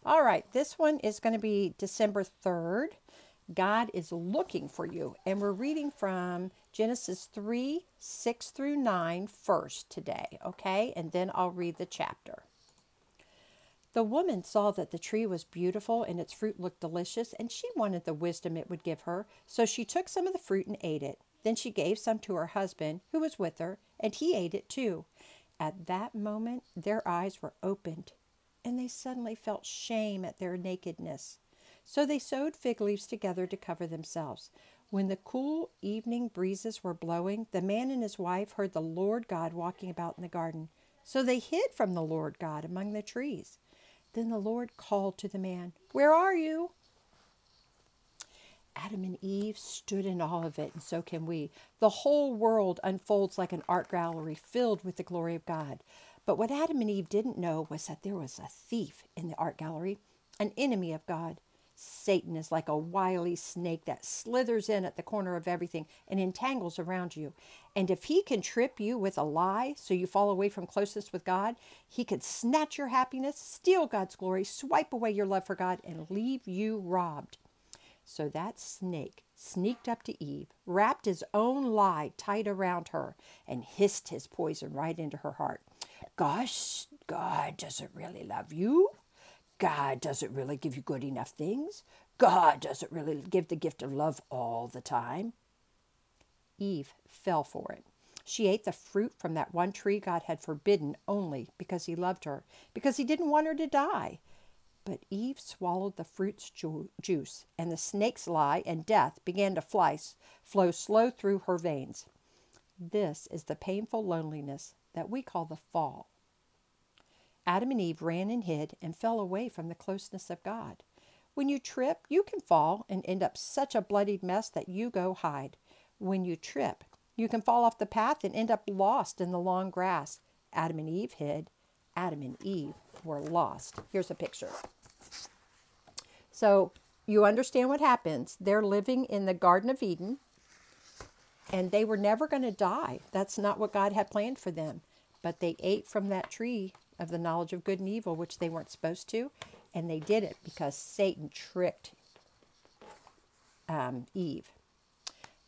All right, this one is going to be December 3rd. God is looking for you. And we're reading from Genesis 3 6 through 9 first today, okay? And then I'll read the chapter. The woman saw that the tree was beautiful and its fruit looked delicious, and she wanted the wisdom it would give her. So she took some of the fruit and ate it. Then she gave some to her husband, who was with her, and he ate it too. At that moment, their eyes were opened, and they suddenly felt shame at their nakedness. So they sewed fig leaves together to cover themselves. When the cool evening breezes were blowing, the man and his wife heard the Lord God walking about in the garden. So they hid from the Lord God among the trees. Then the Lord called to the man, "Where are you?" Adam and Eve stood in awe of it, and so can we. The whole world unfolds like an art gallery filled with the glory of God. But what Adam and Eve didn't know was that there was a thief in the art gallery, an enemy of God. Satan is like a wily snake that slithers in at the corner of everything and entangles around you. And if he can trip you with a lie so you fall away from closeness with God, he could snatch your happiness, steal God's glory, swipe away your love for God, and leave you robbed. So that snake sneaked up to Eve, wrapped his own lie tight around her, and hissed his poison right into her heart. Gosh, God doesn't really love you. God doesn't really give you good enough things. God doesn't really give the gift of love all the time. Eve fell for it. She ate the fruit from that one tree God had forbidden only because he loved her, because he didn't want her to die. But Eve swallowed the fruit's juice, and the snake's lie and death began to flow slow through her veins. This is the painful loneliness that we call the fall. Adam and Eve ran and hid and fell away from the closeness of God. When you trip, you can fall and end up such a bloodied mess that you go hide. When you trip, you can fall off the path and end up lost in the long grass. Adam and Eve hid. Adam and Eve were lost. Here's a picture. So you understand what happens. They're living in the Garden of Eden, and they were never going to die. That's not what God had planned for them. But they ate from that tree of the knowledge of good and evil, which they weren't supposed to. And they did it because Satan tricked Eve.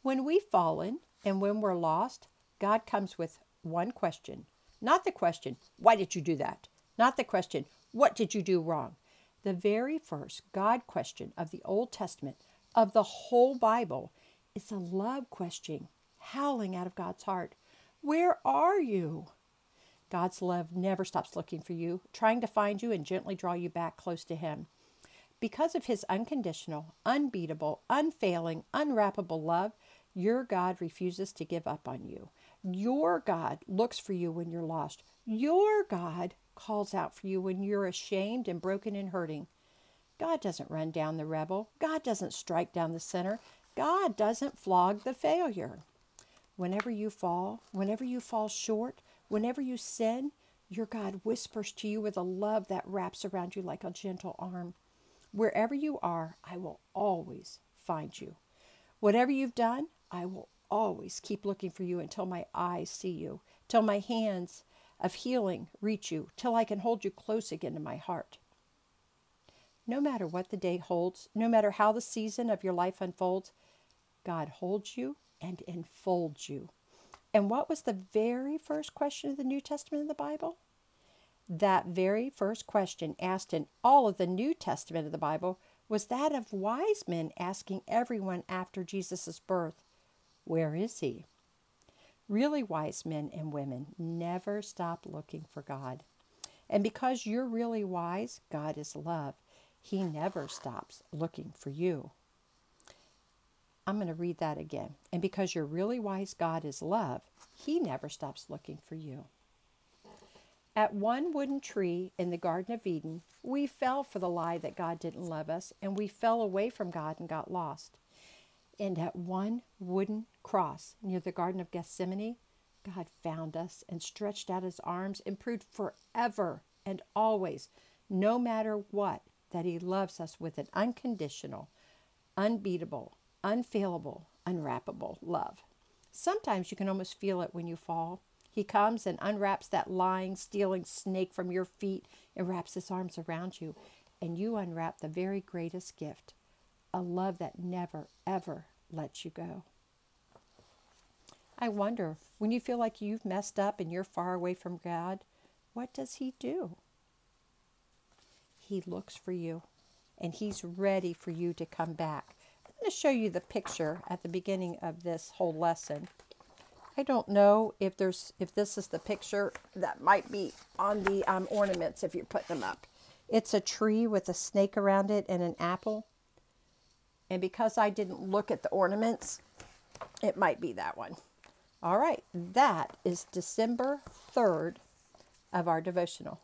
When we've fallen and when we're lost, God comes with one question. Not the question, why did you do that? Not the question, what did you do wrong? The very first God question of the Old Testament, of the whole Bible, is a love question, howling out of God's heart. Where are you? God's love never stops looking for you, trying to find you and gently draw you back close to him. Because of his unconditional, unbeatable, unfailing, unwrappable love, your God refuses to give up on you. Your God looks for you when you're lost. Your God calls out for you when you're ashamed and broken and hurting. God doesn't run down the rebel. God doesn't strike down the sinner. God doesn't flog the failure. Whenever you fall short, whenever you sin, your God whispers to you with a love that wraps around you like a gentle arm. Wherever you are, I will always find you. Whatever you've done, I will always keep looking for you until my eyes see you, till my hands of healing reach you, till I can hold you close again to my heart. No matter what the day holds, no matter how the season of your life unfolds, God holds you and enfolds you. And what was the very first question of the New Testament of the Bible? That very first question asked in all of the New Testament of the Bible was that of wise men asking everyone after Jesus' birth, where is he? Really wise men and women never stop looking for God. And because you're really wise, God is love. He never stops looking for you. I'm going to read that again. And because you're really wise, God is love. He never stops looking for you. At one wooden tree in the Garden of Eden, we fell for the lie that God didn't love us, and we fell away from God and got lost. And at one wooden cross near the Garden of Gethsemane, God found us and stretched out his arms and proved forever and always, no matter what, that he loves us with an unconditional, unbeatable, unfailable, unwrappable love. Sometimes you can almost feel it when you fall. He comes and unwraps that lying, stealing snake from your feet and wraps his arms around you. and you unwrap the very greatest gift, a love that never, ever lets you go. I wonder, when you feel like you've messed up and you're far away from God, what does He do? He looks for you, and He's ready for you to come back. I'm going to show you the picture at the beginning of this whole lesson. I don't know if this is the picture that might be on the ornaments if you're putting them up. It's a tree with a snake around it and an apple. And because I didn't look at the ornaments, it might be that one. All right, that is December 3rd of our devotional.